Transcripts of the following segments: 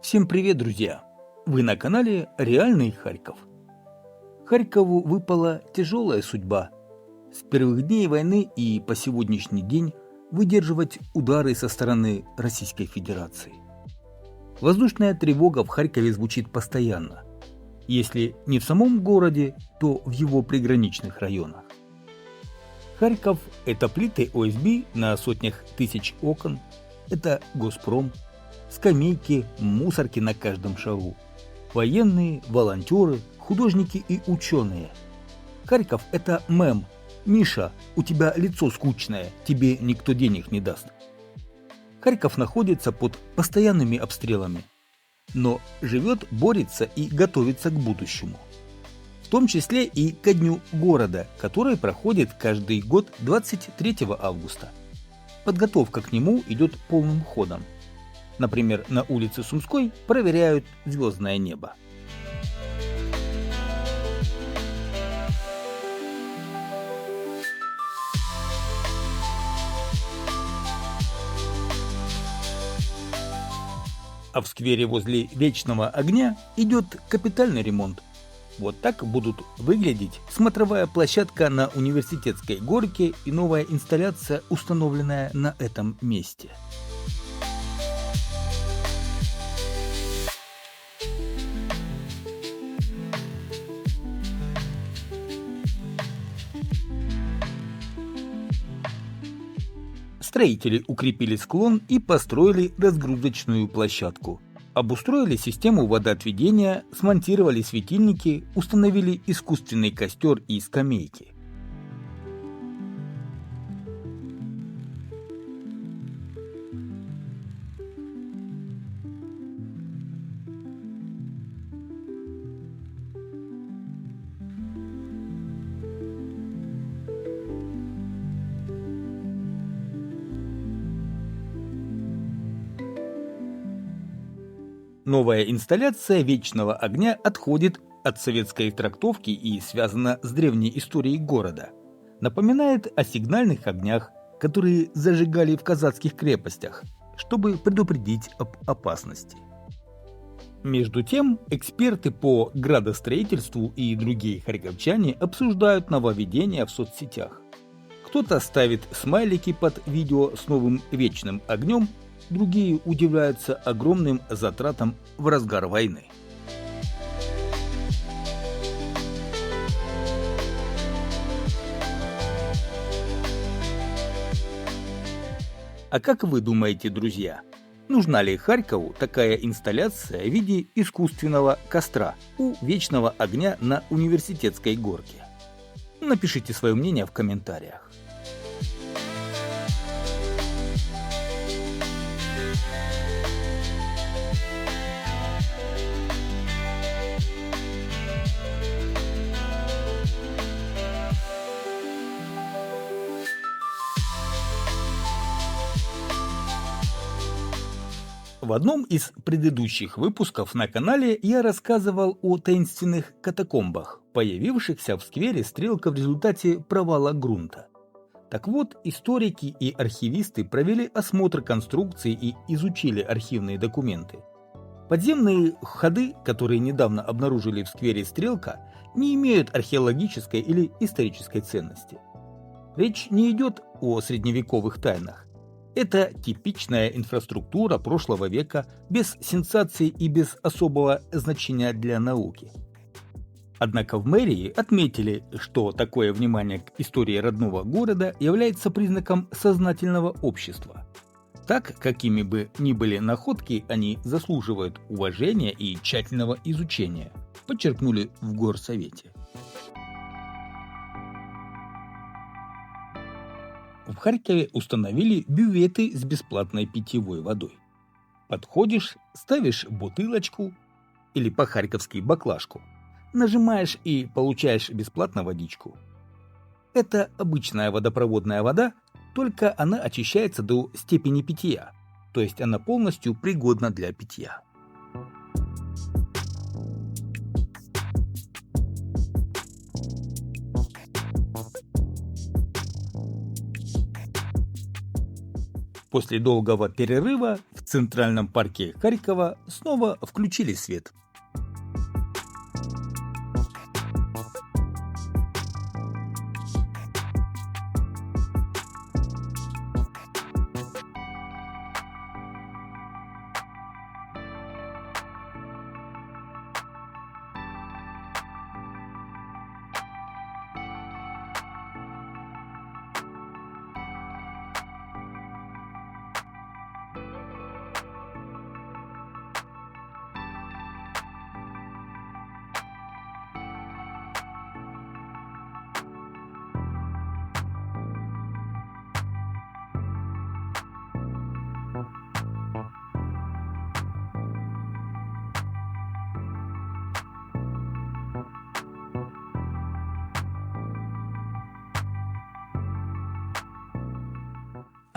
Всем привет, друзья! Вы на канале Реальный Харьков. Харькову выпала тяжелая судьба. С первых дней войны и по сегодняшний день выдерживать удары со стороны Российской Федерации. Воздушная тревога в Харькове звучит постоянно. Если не в самом городе, то в его приграничных районах. Харьков – это плиты ОСБ на сотнях тысяч окон, это Госпром, скамейки, мусорки на каждом шагу, военные, волонтеры, художники и ученые. Харьков – это мем. Миша, у тебя лицо скучное, тебе никто денег не даст. Харьков находится под постоянными обстрелами, но живет, борется и готовится к будущему. В том числе и ко дню города, который проходит каждый год 23 августа. Подготовка к нему идет полным ходом. Например, на улице Сумской проверяют звездное небо. А в сквере возле Вечного огня идет капитальный ремонт. Вот так будут выглядеть смотровая площадка на Университетской горке и новая инсталляция, установленная на этом месте. Строители укрепили склон и построили разгрузочную площадку. Обустроили систему водоотведения, смонтировали светильники, установили искусственный костер и скамейки. Новая инсталляция Вечного огня отходит от советской трактовки и связана с древней историей города. Напоминает о сигнальных огнях, которые зажигали в казацких крепостях, чтобы предупредить об опасности. Между тем, эксперты по градостроительству и другие харьковчане обсуждают нововведения в соцсетях. Кто-то ставит смайлики под видео с новым вечным огнем, другие удивляются огромным затратам в разгар войны. А как вы думаете, друзья, нужна ли Харькову такая инсталляция в виде искусственного костра у Вечного огня на Университетской горке? Напишите свое мнение в комментариях. В одном из предыдущих выпусков на канале я рассказывал о таинственных катакомбах, появившихся в сквере Стрелка в результате провала грунта. Так вот, историки и архивисты провели осмотр конструкции и изучили архивные документы. Подземные ходы, которые недавно обнаружили в сквере Стрелка, не имеют археологической или исторической ценности. Речь не идет о средневековых тайнах. Это типичная инфраструктура прошлого века, без сенсаций и без особого значения для науки. Однако в мэрии отметили, что такое внимание к истории родного города является признаком сознательного общества. Так, какими бы ни были находки, они заслуживают уважения и тщательного изучения, подчеркнули в горсовете. В Харькове установили бюветы с бесплатной питьевой водой. Подходишь, ставишь бутылочку или по-харьковски баклажку, нажимаешь и получаешь бесплатно водичку. Это обычная водопроводная вода, только она очищается до степени питья, то есть она полностью пригодна для питья. После долгого перерыва в В Центральном парке Харькова снова включили свет.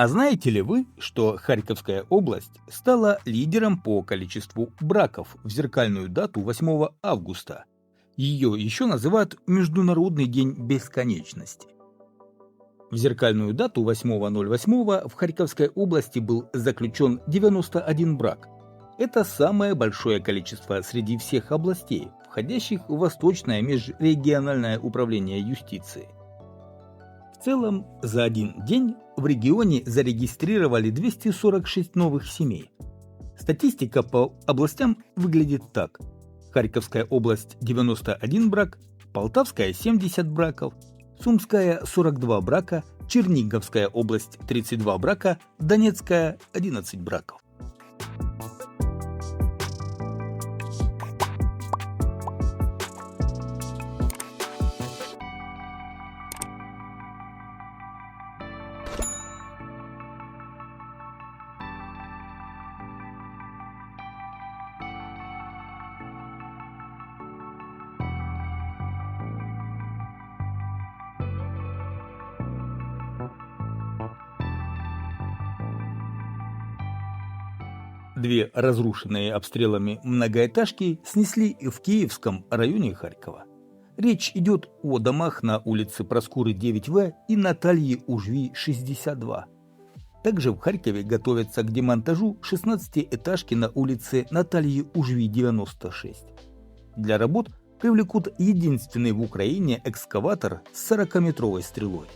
А знаете ли вы, что Харьковская область стала лидером по количеству браков в зеркальную дату 8 августа? Ее еще называют Международный день бесконечности. В зеркальную дату 8.08 в Харьковской области был заключен 91 брак. Это самое большое количество среди всех областей, входящих в Восточное межрегиональное управление юстиции. В целом, за один день в регионе зарегистрировали 246 новых семей. Статистика по областям выглядит так. Харьковская область 91 брак, Полтавская 70 браков, Сумская 42 брака, Черниговская область 32 брака, Донецкая 11 браков. Две разрушенные обстрелами многоэтажки снесли в Киевском районе Харькова. Речь идет о домах на улице Проскуры 9В и Натальи Ужви 62. Также в Харькове готовятся к демонтажу 16-этажки на улице Натальи Ужви 96. Для работ привлекут единственный в Украине экскаватор с 40-метровой стрелой.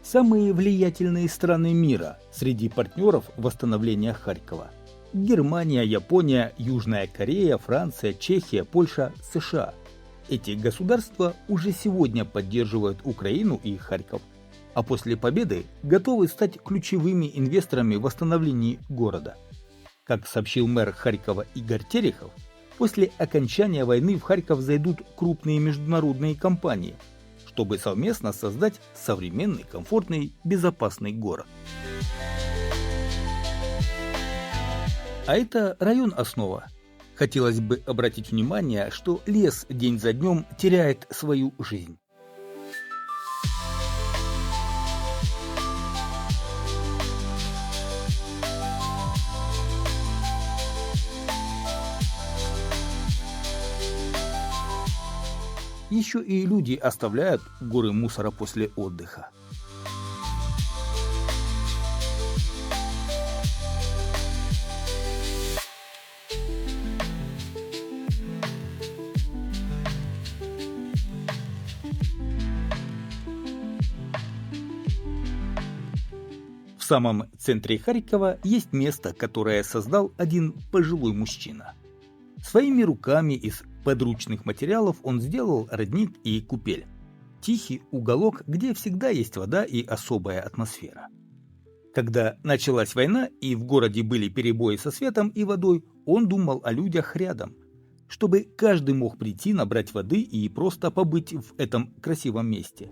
Самые влиятельные страны мира среди партнеров восстановления Харькова – Германия, Япония, Южная Корея, Франция, Чехия, Польша, США. Эти государства уже сегодня поддерживают Украину и Харьков, а после победы готовы стать ключевыми инвесторами в восстановлении города. Как сообщил мэр Харькова Игорь Терехов, после окончания войны в Харьков зайдут крупные международные компании, чтобы совместно создать современный, комфортный, безопасный город. А это район Основа. Хотелось бы обратить внимание, что лес день за днем теряет свою жизнь. Еще и люди оставляют горы мусора после отдыха. В самом центре Харькова есть место, которое создал один пожилой мужчина. Своими руками из подручных материалов он сделал родник и купель. Тихий уголок, где всегда есть вода и особая атмосфера. Когда началась война и в городе были перебои со светом и водой, он думал о людях рядом, чтобы каждый мог прийти, набрать воды и просто побыть в этом красивом месте.